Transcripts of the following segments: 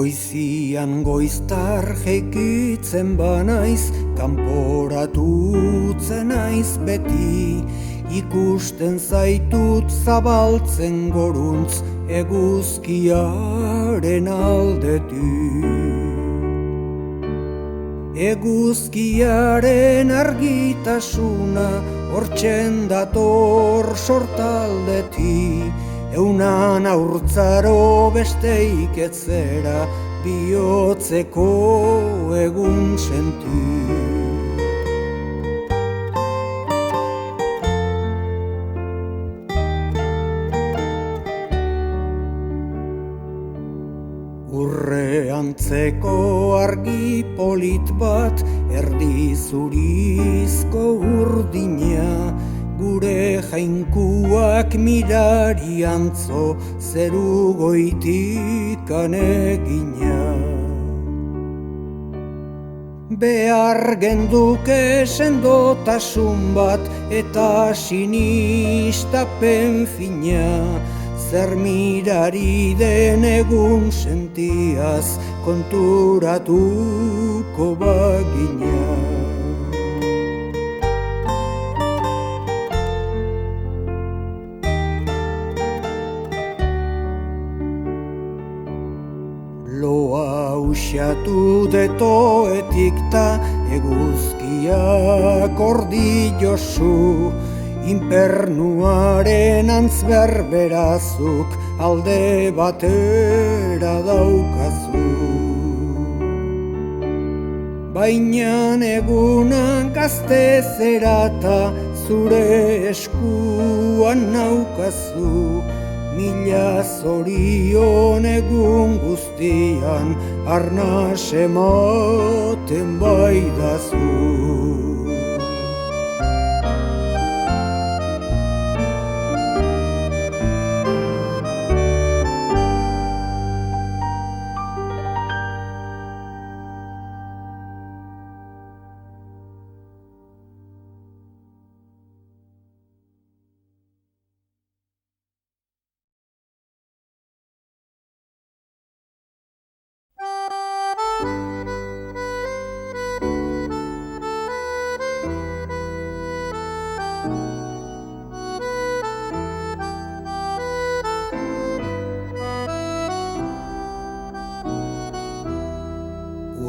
Goizian goiztar jeikitzen banaiz, kanporatutzen naiz beti, ikusten zaitut zabaltzen goruntz eguzkiaren aldetik. Eguzkiaren argitasuna hortzen dator sortaldetik, eunan aurtzaro besteik etzera bihotzeko egun senti. Urreantzeko argi polit bat, erdi zurizko urdina, gure jainkuak mirari antzo, zeru goitikan egina. Behar genduke sendotasun bat eta sinistapen fina, zer mirari den egun sentiaz konturatuko bagina. Loa uxatu detoetik ta eguzkiak ordi josu, inpernuaren antz berberazuk alde batera daukazu. Baina egunan gazte zerata zure eskuan naukazu, mila zorion egun guztian arnas ematen baidazu.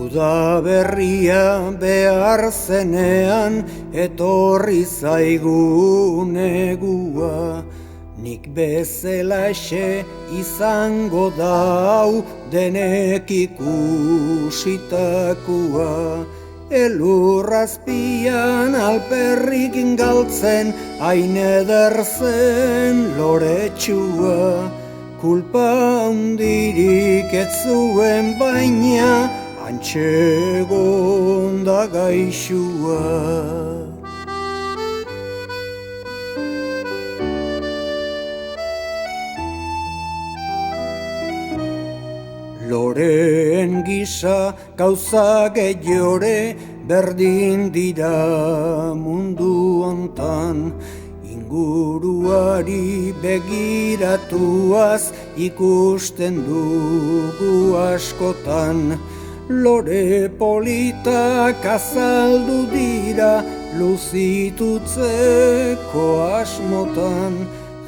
Uda berria behar zenean etorri zaigu negua, nik bezelaxe izango da hau denek ikusitakoa. Elurrazpian alperrik galtzen hain eder zen loretsua, kulpa handirik ez zuen baina antxegon da gaixua. Loreen gisa gauza gehiore berdin dira mundu hontan, inguruari begiratuaz ikusten dugu askotan. Lore politak azaldu dira luzitutzeko asmotan,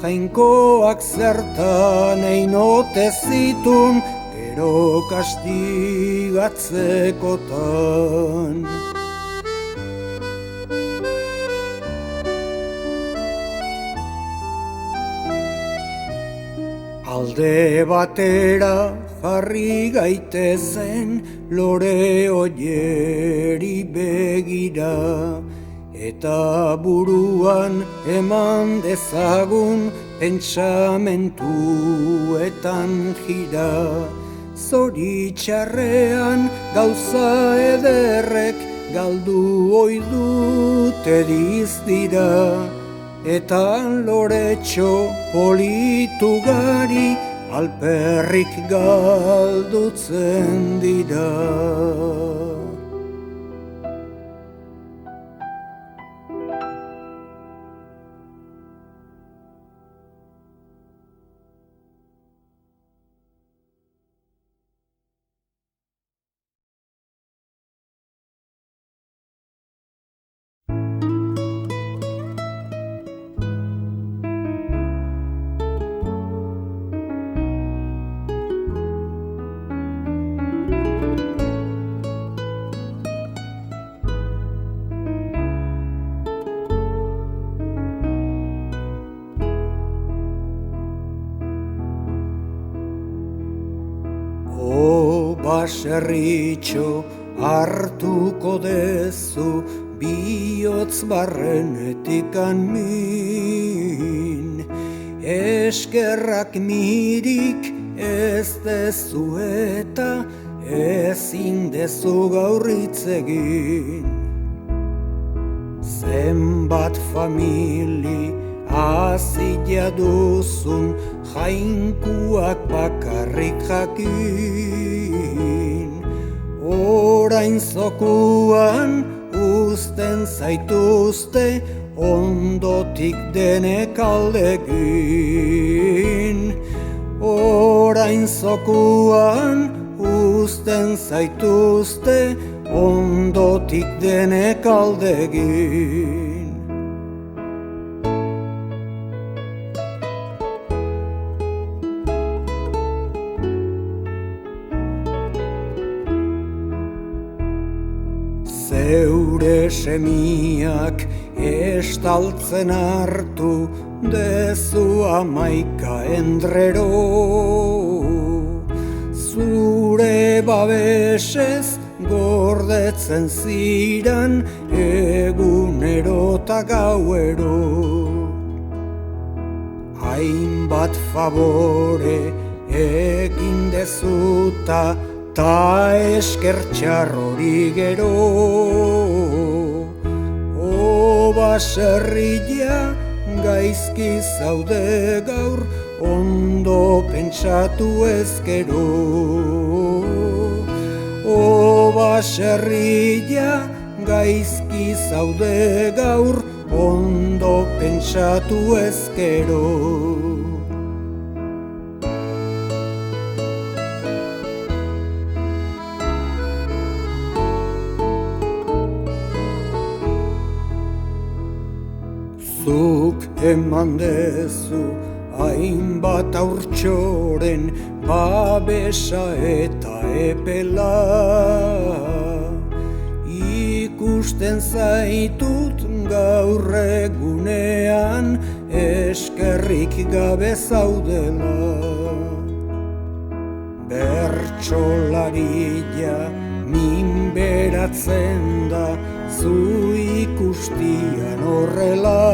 jainkoak zertan einote zitun gero kastigatzekotan. Alde batera jarri gaitezen lore oieri begira, eta buruan eman dezagun pentsamentuetan jira. Zoritxarrean gauza ederrek galdu ohi dute dizdira, eta loretxo politugari alperrik galdutzen dira. baserritxo hartuko dezu bihotz barrenetikan min. Eskerrak mirik ez dezu eta ezin dezu gaur hitz egin. Zenbat famili azila duzun jainkuak bakarrik jakin. Orain zokuan uzten zaituzte ondotik denek aldegin. Orain zokuan uzten zaituzte ondotik denek aldegin. Zeure semiak estaltzen hartu dezu 11 endrero. Zure babesez gordetzen ziran egunero ta gauero. Hainbat favore egin dezuta ta eskertxar hori gero. O baserria gaizki zaude gaur ondo pentsatu ezkero. O baserria gaizki zaude gaur ondo pentsatu ezkero. Zuk eman dezu hainbat haurtxoren babesa eta epela. Ikusten zaitut gaur egunean eskerrik gabe zaudela. Bertsolaria minberatzen da zu ikustian horrela.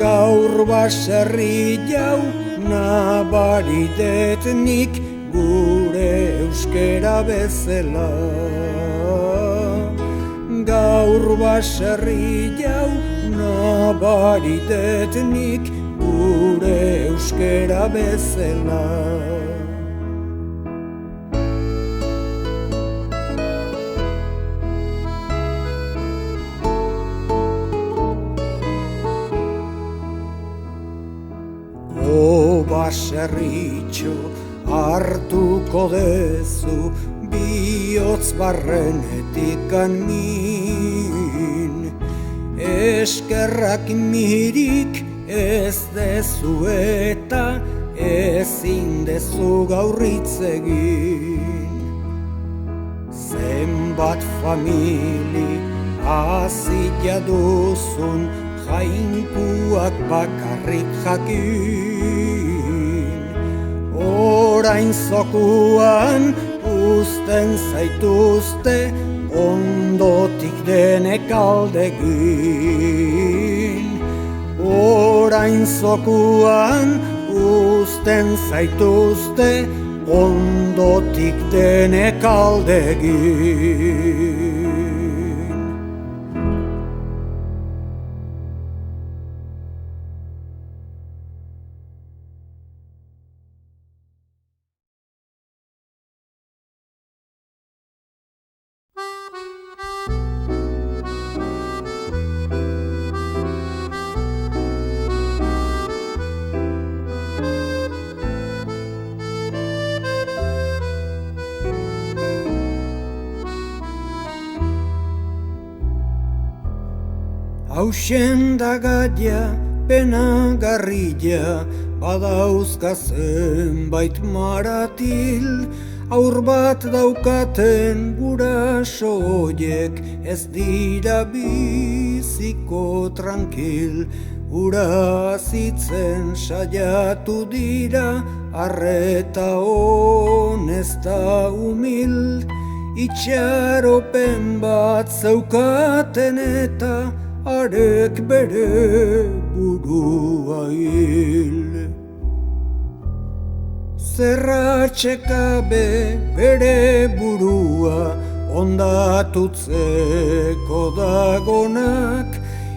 Gaur baserri jau nabaritet nik gure euskera bezala. Gaur baserri jau nabaritet nik gure euskera bezala. O baserritxo hartuko dezu bihotz barrenetikan min. Eskerrak mirik ez dezu eta ezin dezu gaur hitz egin. Zenbat famili azila duzun jainkuak bakarrik jakin. Orain zokuan uzten zaituzte ondotik denek aldegin. Orain zokuan uzten zaituzte ondotik denek aldegin. Hauxen da gaia penagarria, badauzka zenbait maratil. Aur bat daukaten gurasoiek ez dira biziko tranquil. ura zitzen saiatu dira, arreta honesta humil, itxaropen bat zeukaten eta arek bere burua hil. Zerratxekabe bere burua ondatutzeko dagonak,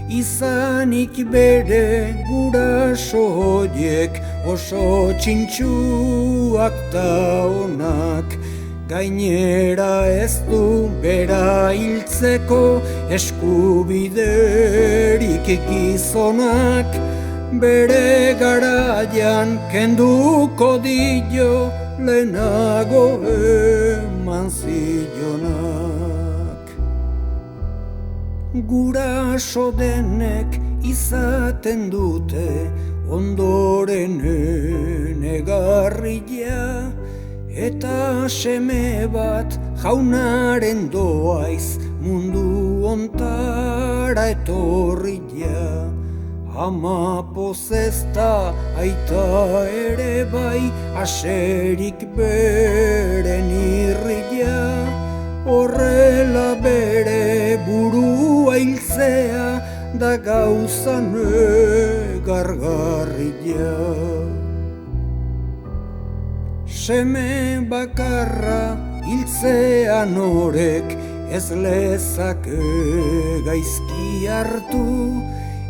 izanik bere guraso horiek oso txintxuak ta onak. Gainera ez du bera hiltzeko eskubiderik gizonak, bere garaian kenduko dio lehenago eman zionak. Guraso denek izaten dute ondoren negarria, eta seme bat jaunaren doaiz mundu ontara etorria. Ama pozezta aita ere bai, aserik beren irria, horrela bere burua hiltzea da gauza negargarria. Seme bakarra hiltzean horek ez lezake gaizki hartu,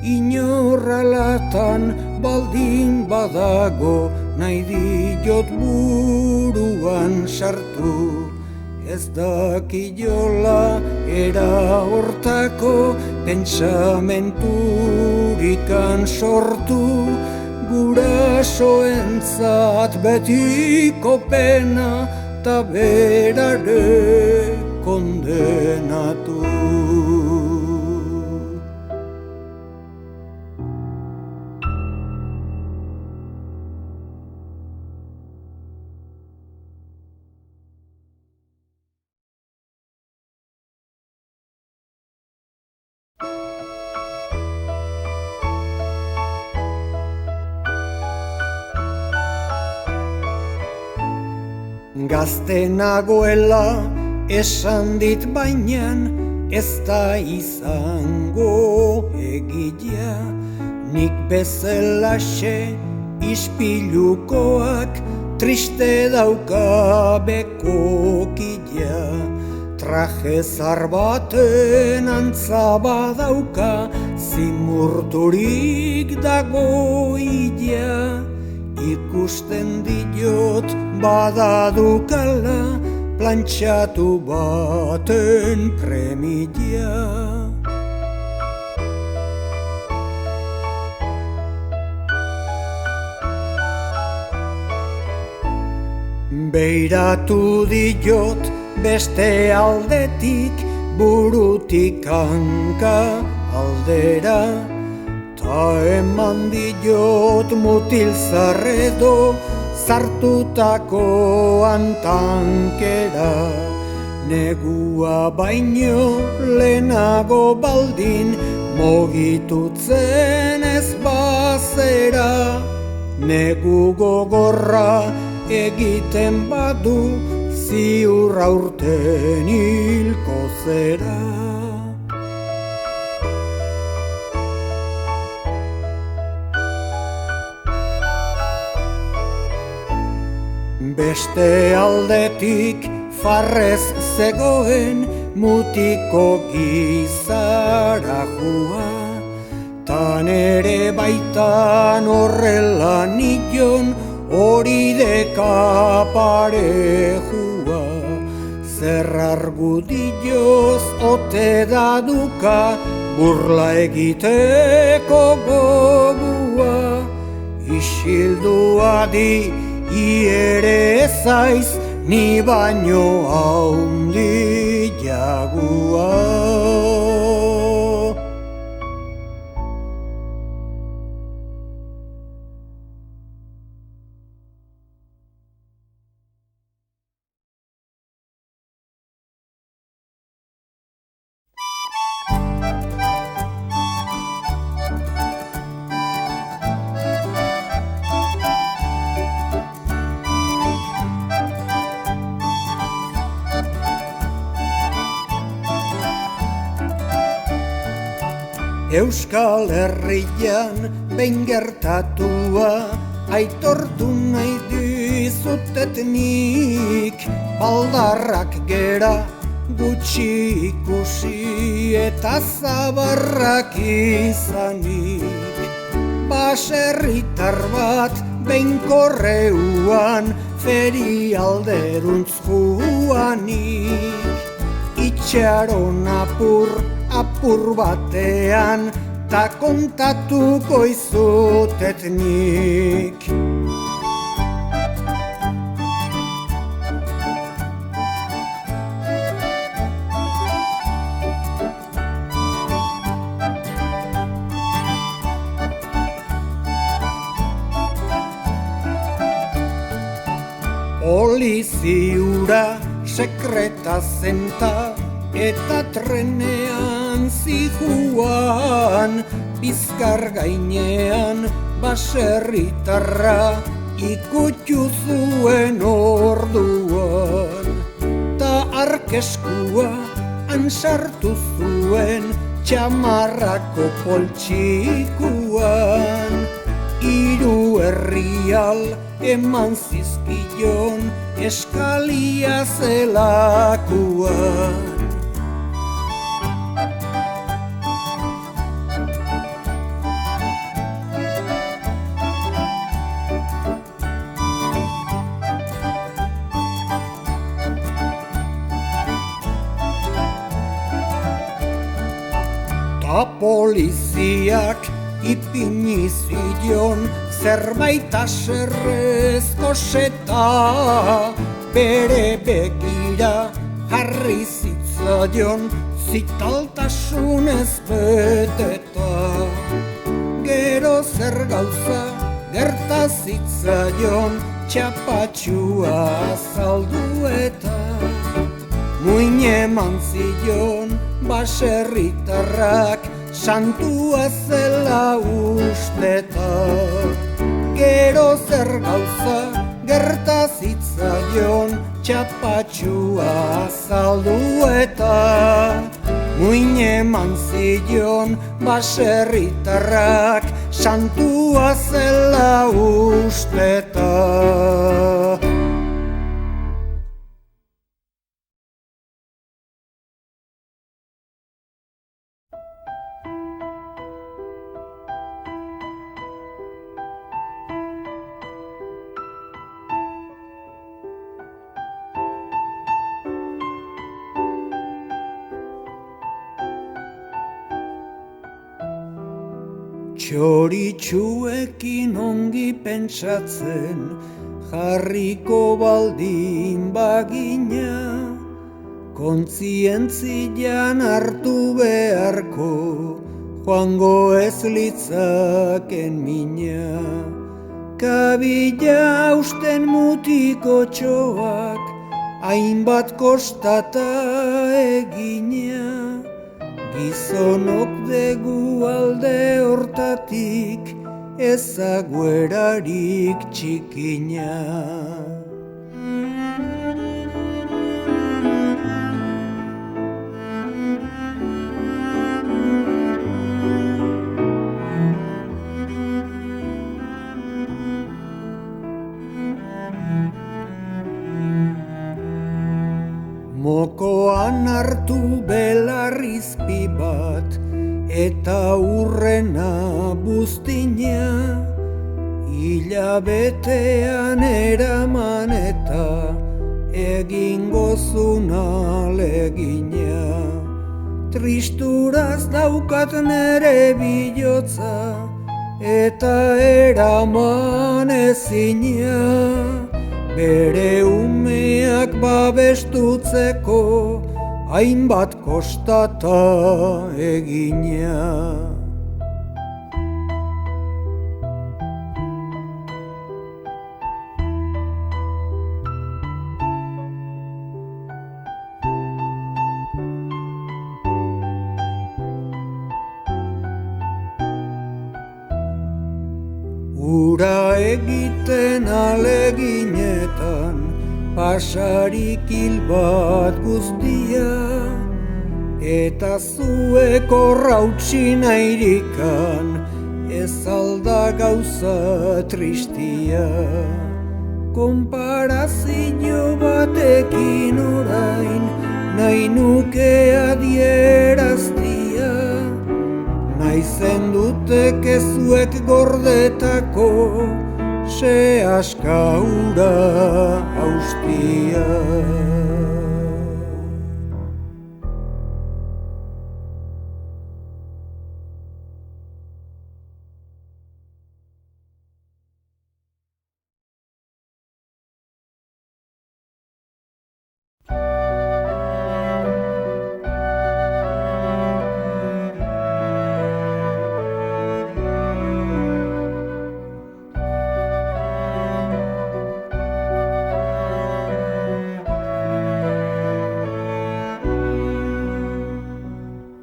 inorralatan baldin badago nahi diot buruan sartu. Ez dakiola era hortako pentsamenturikan sortu, gurasoentzat betiko pena ta berare kondenatu. Gazte nagoela esan dit bainan, ez da izango egitea. Nik bezalaxe ispilukoak triste dauka bekokila. Traje zar baten antza badauka, zimurturik dago ila. Ikusten diot badadukala plantxatu baten premia. Beiratu diot beste aldetik, burutik hanka aldera, ta eman diot mutil zarredo zartutakoan tankera. Negua baino lehenago baldin mogitutzen ez bazera. Negu gogorra egiten badu ziur aurten hilko zera. Beste aldetik farrez zegoen mutiko gizarajua, tan ere baitan horrela nion hori deka parejua. Zer argudioz ote daduka burla egiteko gogua. Isildua di iere ezaiz ni baino haundi jagua. Euskal Herrian behin gertatua aitortu nahi dizutet nik, baldarrak gera gutxi ikusi eta zabarrak izanik. Baserritar bat behin korreuan ferialderuntz juanik. Itxaron apur batean ta kontatuko izutet nik. Poliziura sekreta zenta eta trenean zijuan, bizkar gainean baserritarra ikutu zuen orduan. Ta arkeskua ansartu zuen txamarrako poltsikuan. Hiru herrial eman zizkion eskalia zelakuan. Ta poliziak ipini zion zerbait aserrezko seta, bere begira jarri zitzaion zitaltasunez beteta. Gero zer gauza gerta zitzaion txapatxua azaldu eta muin eman zion baserritarrak santua zela usteta. Gero zer gauza gerta zitzaion txapatxua azaldu eta muin eman zion baserritarrak santua zela usteta. Txoritxuekin ongi pentsatzen jarriko baldin bagina, kontzientzian hartu beharko joango ez litzaken mina. Kabila usten mutiko txoak hainbat kostata egina. Gizonok degu alde hortatik ezaguerarik txikina. Mokoan hartu belarrizpi bat eta urrena buztina, hilabetean eraman eta egingo zuna legina. Tristuraz daukat nere bilotza eta eraman ezina. Bere umeak babestutzeko hainbat kostata egina. Ura egiten aleginetan pasarik hil bat guztia, eta zuek horrautsi nairikan, ez alda gauza tristia. Konparazio batekin orain, nahi nuke adieraztia. Naizen duteke zuek gordetako, se askaura haustia.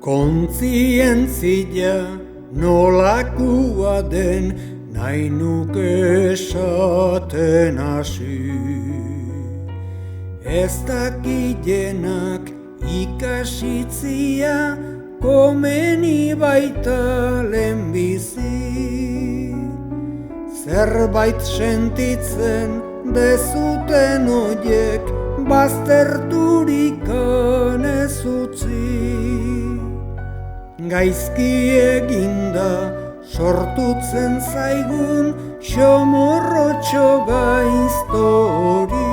Kontzientzia nolakoa den nahi nuke esaten hasi. Ez dakienak ikasitzia komeni baita lehenbizi. Zerbait sentitzen dezuten oiek bazterturikan ez utzi. Gaizki eginda sortutzen zaigun xomorrotxo gaiztori.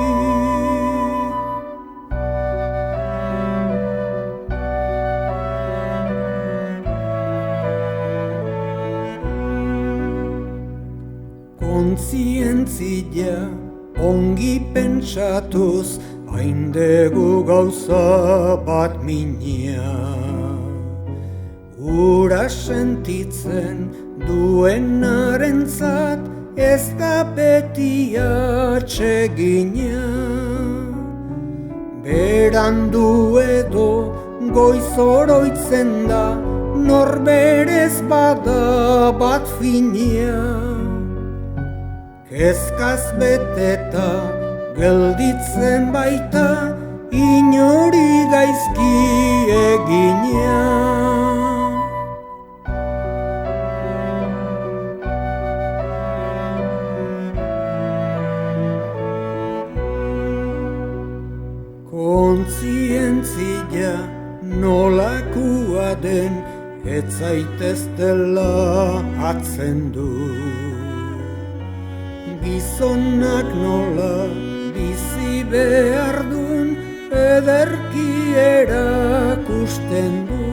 Kontzientzia ongi pentsatuz haindegu gauza bat minia. Ura sentitzen duenarentzat ez da beti atsegina. Berandu edo goiz oroitzen da, norberez bada bat fina. Kezkaz beteta gelditzen baita, inori gaizki egina. Kontzientzia nolakoa den ez zaiteztela atzendu. Gizonak nola bizi behar dun ederki erakusten du.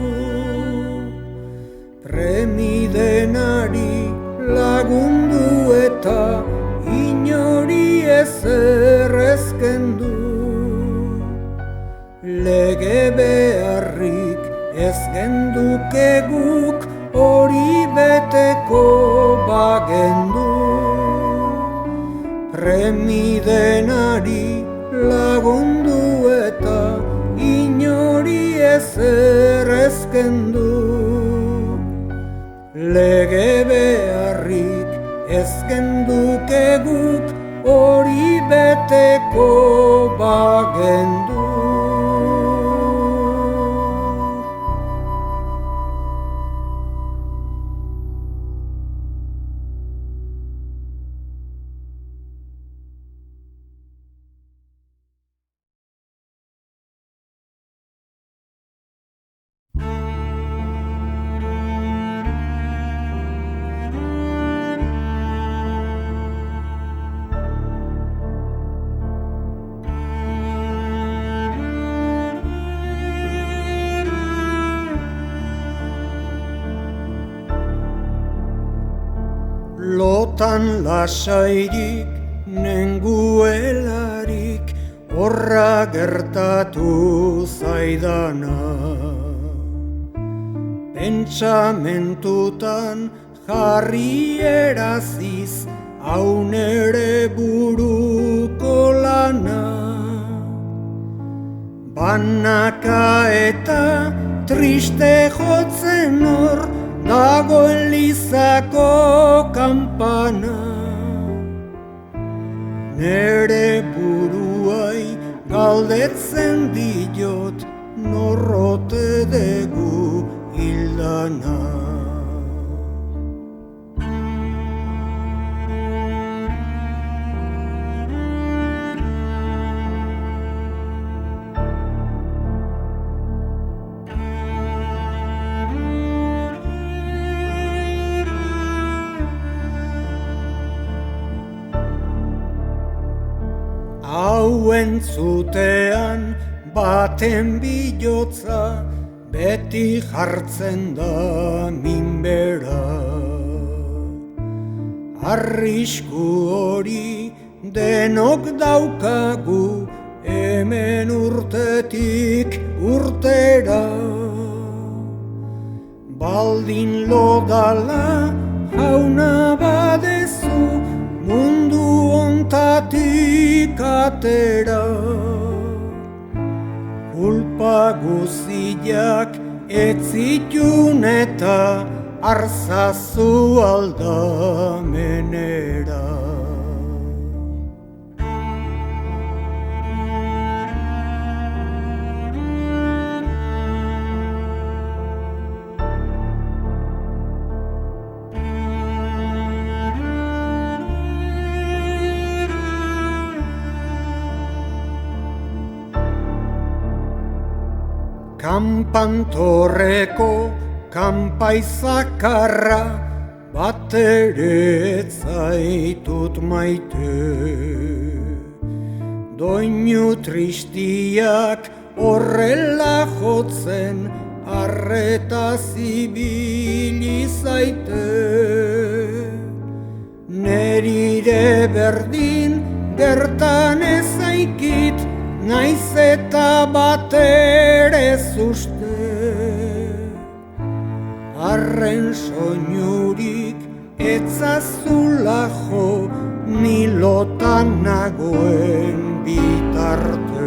Premidenari lagundu eta inori ezer ezkendu. Lege beharrik ez genduke guk hori beteko bagendu. Premidenari lagundu eta inori ezer ezkendu. Lege beharrik ez genduke guk hori beteko bagendu. Lotan lasairik, nenguelarik, horra gertatu zaidana. Pentsamentutan jarri eraziz, hau nere buruko lana. Banaka eta triste jotzen hor, dago elizako kampana. Nere buruai galdetzen diot, norrote dugu hildana. Hau entzutean baten bilotza beti jartzen da minbera. Arrisku hori denok daukagu hemen urtetik urtera. Baldin lodala jauna badezu mundu ontatik atera. Kulpa guziak ez zitun eta arzazu aldamenera. Kanpantorreko kanpaizakarra bat ere ez zaitut maite. Doinu tristiak horrela jotzen arretaz ibili zaite. Nerire berdin gertan ezaikit naiz eta batere uste. Arren soinurik etzazula jo, ni lotan nagoen bitarte.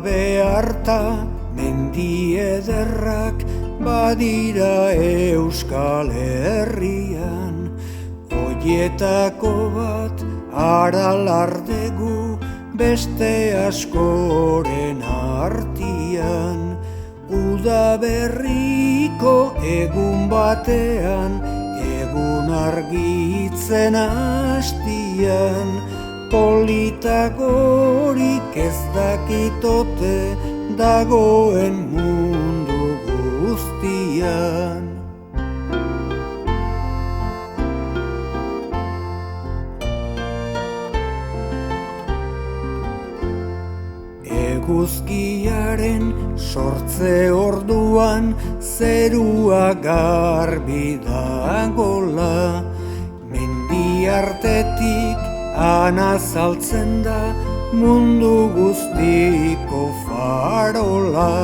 Beharta mendi ederrak badira Euskal Herrian. Hoietako bat aralardegu beste askoren artian. Uda berriko egun batean, egun argitzen hastian. Politagorik ez dakitote dagoen mundu guztian. Eguzkiaren sortze orduan zerua garbi dagola. Mendi artetik ana saltzen da mundu guztiko farola.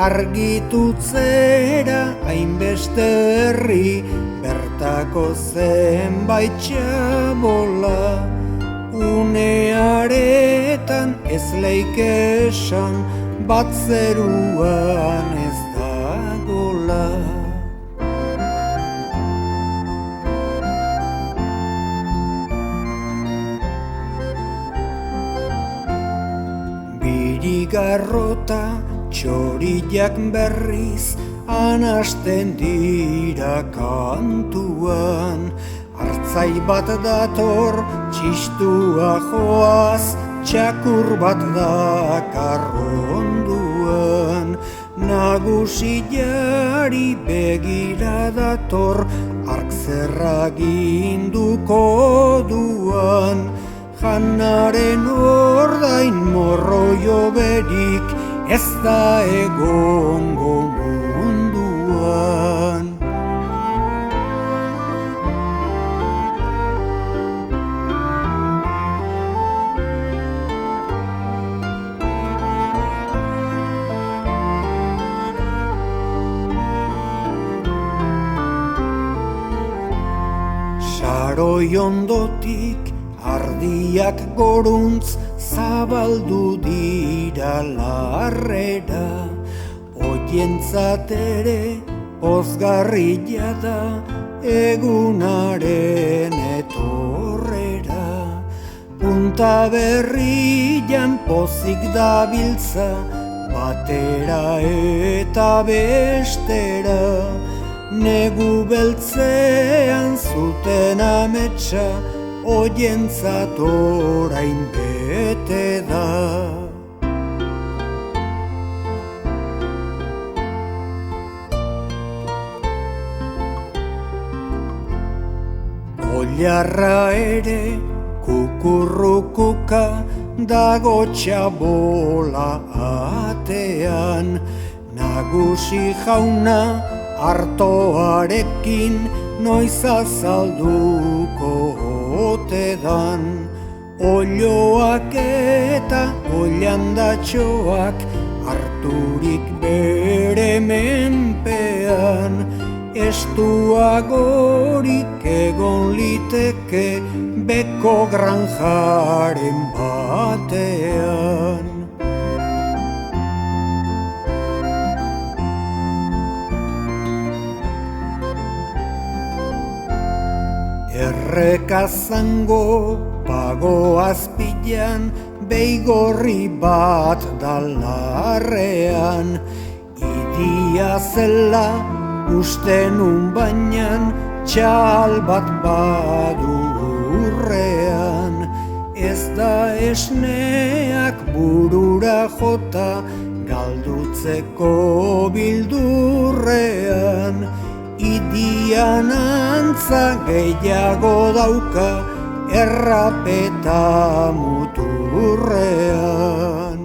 Argitutzera hainbeste herri bertako zenbait txabola. Unearetan ez leike esan bat zeruan ez dagola. Birigarrota txoriak berriz anasten dira kantuan. Artzai bat dator txistua joaz, txakur bat dakar onduan. Nagusiari begira dator, ark zerraginduko duan. Janaren ordain morroio berik ez da egongo munduan. batean. Saroi ondotik ardiak goruntz zabaldu dira larrera, oientzat ere pozgarria da egunaren etorrera. Punta berrian pozik dabiltza batera eta bestera, negu beltzean zuten ametsa oientzat orain bete da. Oilarra ere kukurrukuka dago txabola atean, nagusi jauna artoarekin noiz azalduko ote dan. Oiloak eta oilandatxoak harturik bere menpean, estuagorik egon liteke beko granjaren batean. Errekazango pago azpilan beigorri bat dalarrean, idia zela uste nun bainan txal bat badu urrean. Ez da esneak burura jota galdutzeko bildurrean, idian antza gehiago dauka errapeta muturrean.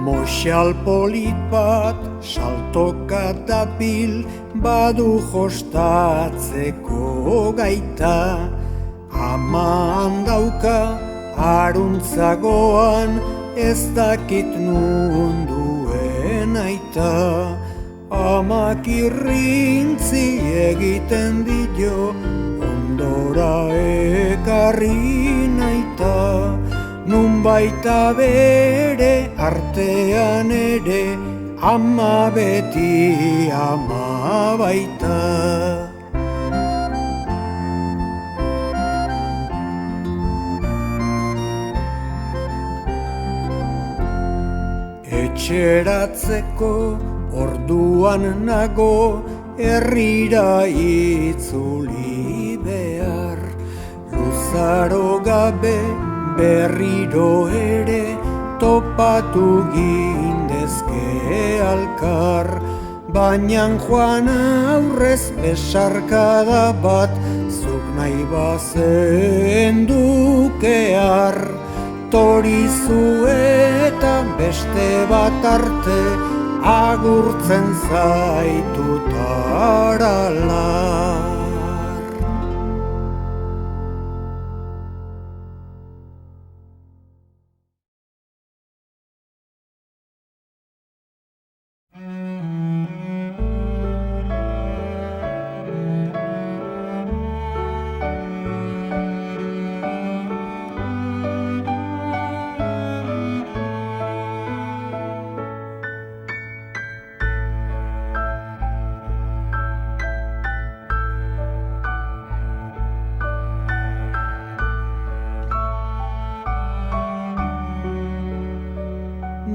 Moxal polit bat saltoka dabil badu jostatzeko gaita, aman dauka aruntzagoan ez dakit nun duen aita. Amak irrintzi egiten dio ondora ekarri naita, nun baita bere artean ere ama beti ama baita. Etxeratzeko orduan nago herrira itzuli behar, luzaro gabe berriro ere topatu gindezke alkar, baina joan aurrez besarkada bat zuk nahi bazen dukear. Torizu eta beste bat arte agurtzen zaitut aralar.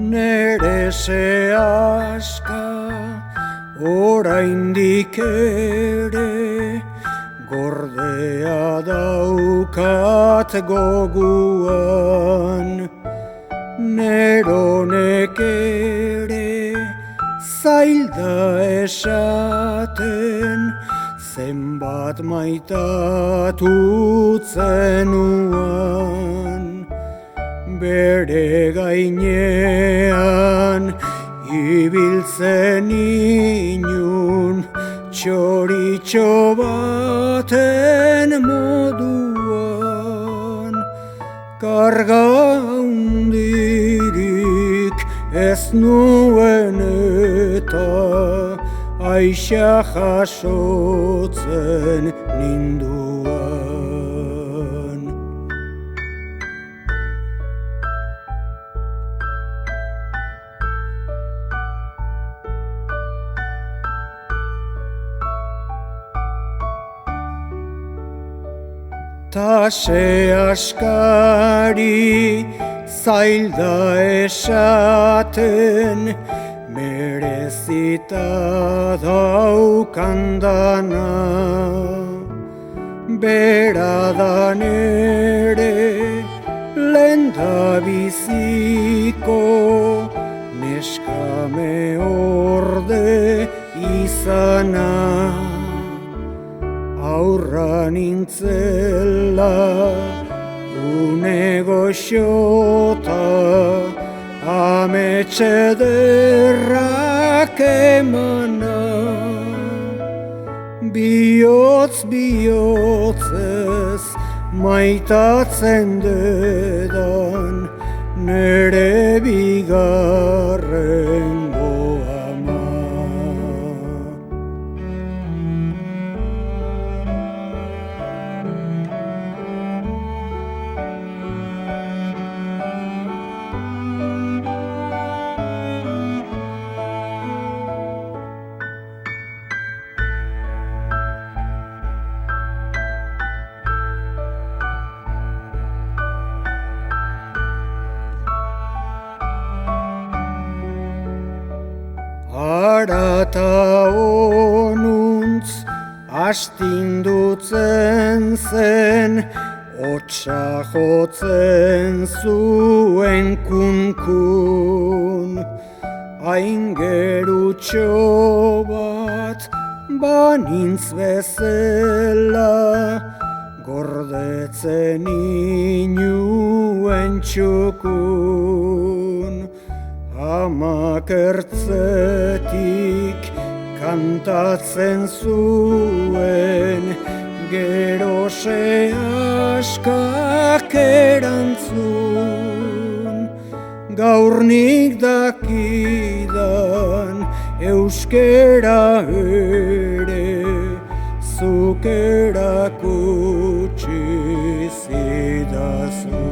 Nere sehaska oraindik ere gordea daukat goguan, neronek ere bat maitatu zenuan, bere gainean ibiltzen inun, txoritxo baten moduan, karga hundirik ez nuen eta aixa jasotzen ninduan. Tase askari zailda esaten, merezita daukandana, bera da nere lehendabiziko neskame orde izana. Aurra nintzela une goxota, ametxe derrak emana, bihotz bihotzez maitatzen dedan nere bigarrengo ama. Arata onuntz astindutzen zen, hotsa jotzen zuen kunkun. Aingerutxo bat banintz bezala, gordetzen inuen txukun. Amak ertzetik kantatzen zuen, gero sehaskak erantzun. Gaur nik dakidan euskera ere, zuk erakutsi zidazun.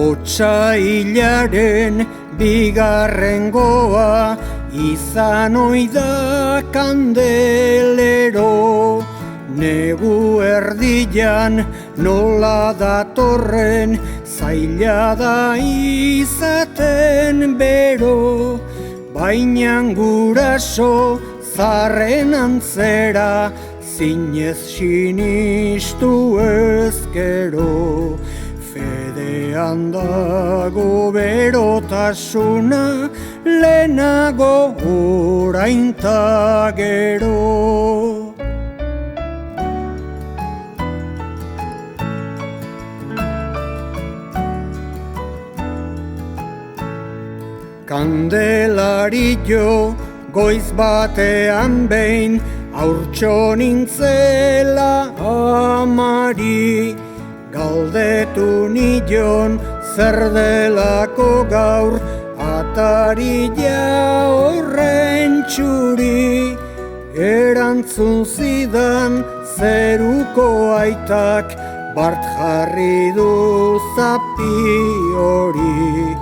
Otsailaren bigarrengoa izan oida kandelero, negu erdian nola datorren zaila da izaten bero, bainan guraso zarren antzera zinez sinistu ezkero. Fedean dago berotasuna, lehenago orain ta gero. Kandelarillo goiz batean behin, haurtxo nintzela amari, galdetu nion zer delako gaur atarila horren txuri. Erantzun zidan zeruko aitak bart jarri du zapi hori.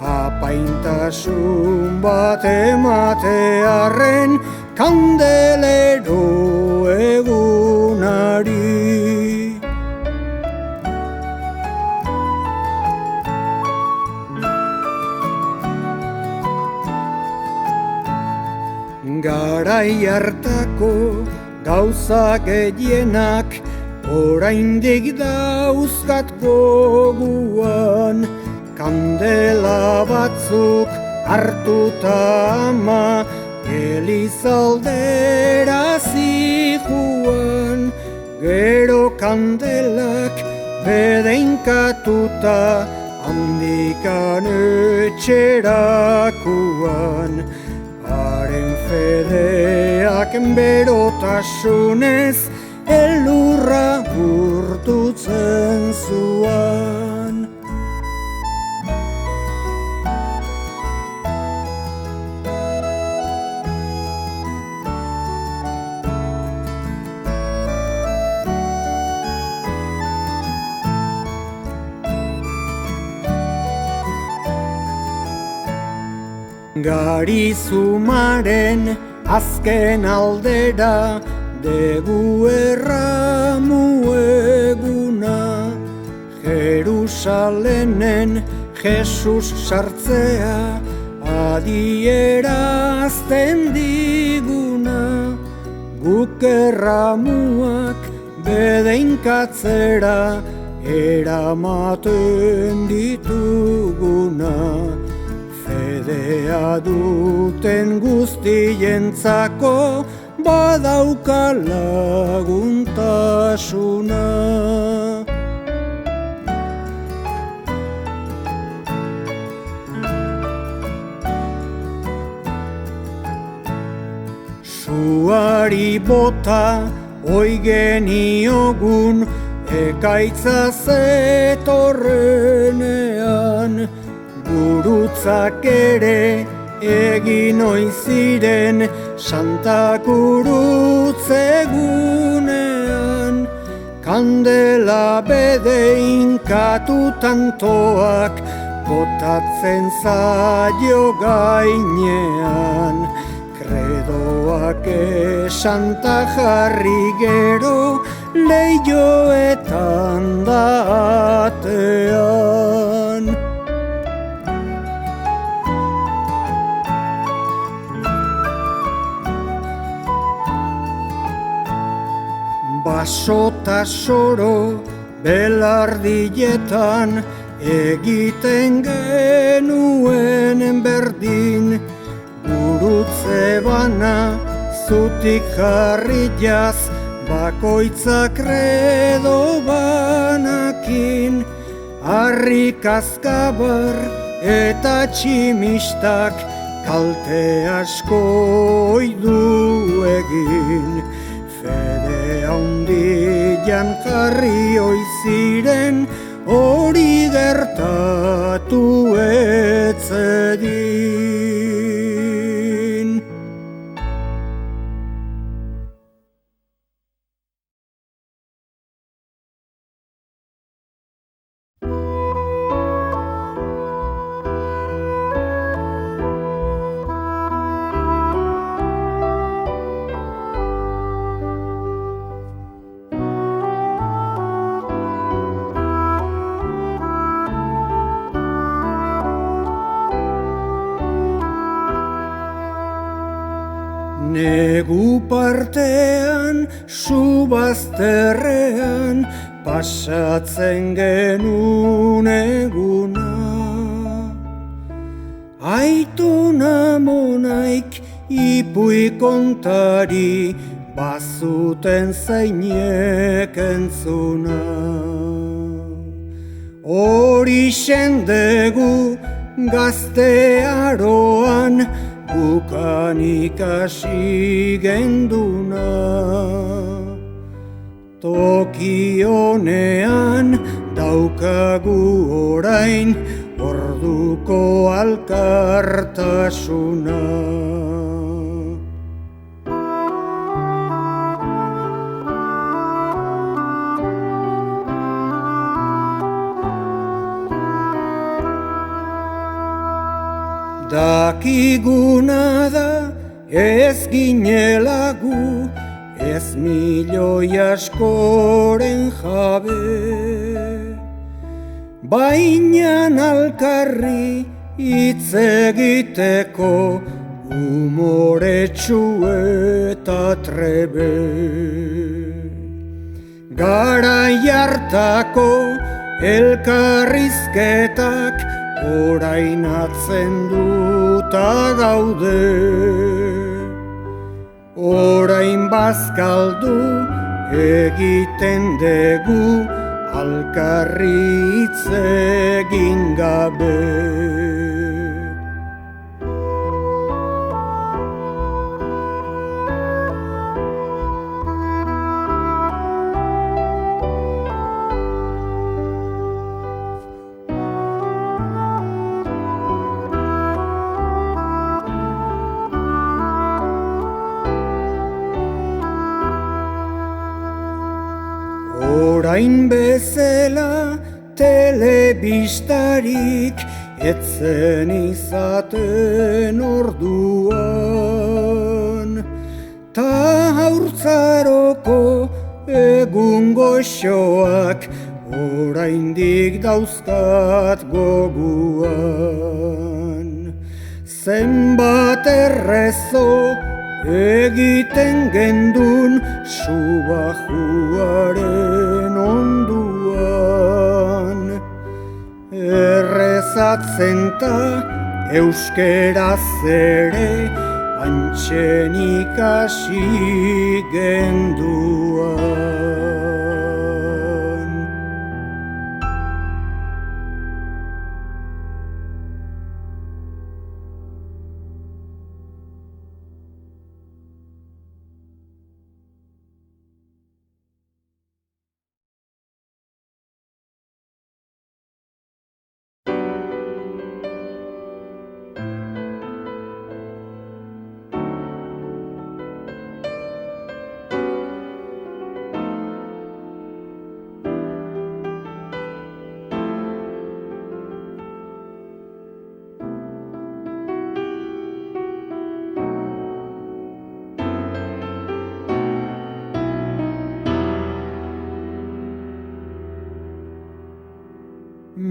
apaintasun bat ematearren kandelero egunari. Garai hartako gauza gehienak oraindik dauzkat goguan, kandela batzuk hartuta ama elizaldera zijoan, gero kandelak bedeinkatuta handikan etxerakuan. Haren fedeak berotasunez elurra urtutzen zuan. Garizumaren azken aldera degu erramu eguna, Jerusalenen Jesus sartzea adierazten diguna, guk erramuak bedeinkatzera eramaten dituguna. Fedea duten guztientzako badauka laguntasuna. Suari bota oi geniogun ekaitza zetorrenean, gurutzak ere egin oiziren Santa Gurutzegunean, kandela bedeinkatutan toak botatzen zaio gainean, kredoak esanta jarri gero leioetan da atean. Baso ta soro belardietan egiten genuen berdin, gurutze bana zutik jarriaz bakoitzak kredo banakin, harrik azkabar eta tximistak kalte asko oidu egin. Fede handian jarri oiziren hori gertatu etzedin. Negu partean, subazterrean, pasatzen genuen eguna. Aitona monaik ipui kontari, bazuten zeinek entzuna. Hori sendegu gaztearoan, bukan ikasi genduna. Toki honean daukagu orain orduko alkartasuna. Dakiguna da ez ginela gu, ez milioi askoren jabe. Baina alkarri hitz egiteko umoretsu eta trebe. Garai hartako elkarrizketak orain atzenduta gaude. Orain bazkaldu egiten dugu alkarri hitz egin gabe. Orain bezala telebistarik etzen izaten orduan, ta haurtzaroko egun goxoak oraindik dauzkat goguan. Zenbat errezo egiten gendun subajuaren onduan. Errezatzen ta euskeraz ere antxen ikasi genduan.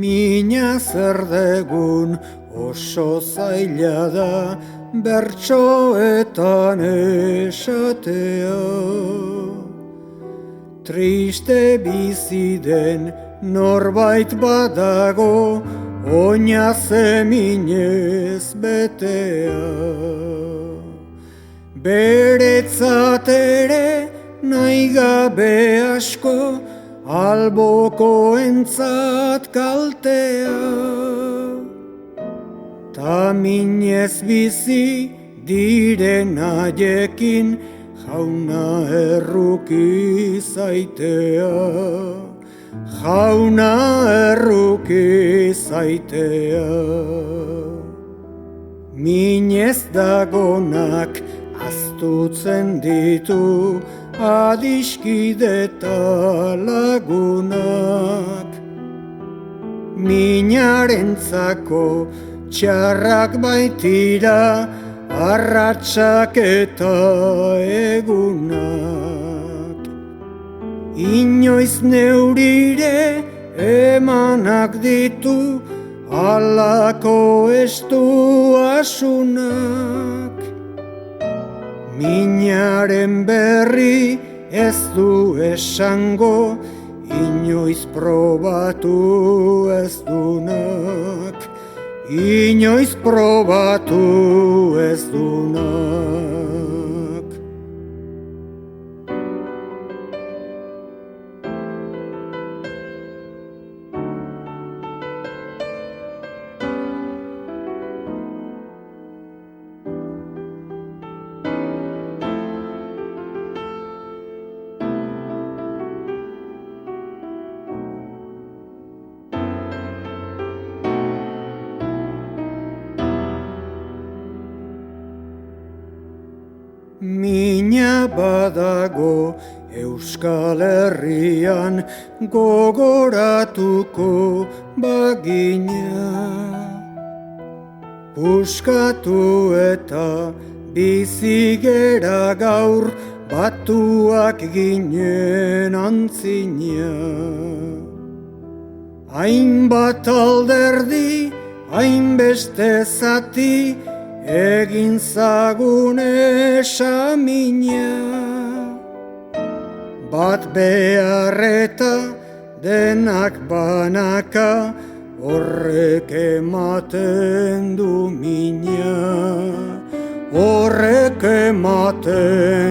Mina zer degun oso zaila da bertsoetan esatea. Triste bizi den norbait badago oinaz eminez betea. Beretzat ere nahi gabe asko albokoentzat kaltea. Ta minez bizi diren haiekin jauna erruki zaitea. Jauna erruki zaitea. Minez dagonak aztutzen ditu adiskide eta lagunak. Minarentzako txarrak baitira arratsak eta egunak. Inoiz neurire emanak ditu halako estu asunak. Minaren berri ez du esango inoiz probatu ez dunak. Inoiz probatu ez dunak. Mina badago Euskal Herrian gogoratuko bagina. puskatu eta bizigera gaur, batuak ginen antzina. Hainbat alderdi, hainbeste zati, egin zagun esamina. Bat beharreta, denak banaka, horrek ematen du mina. Horrek ematen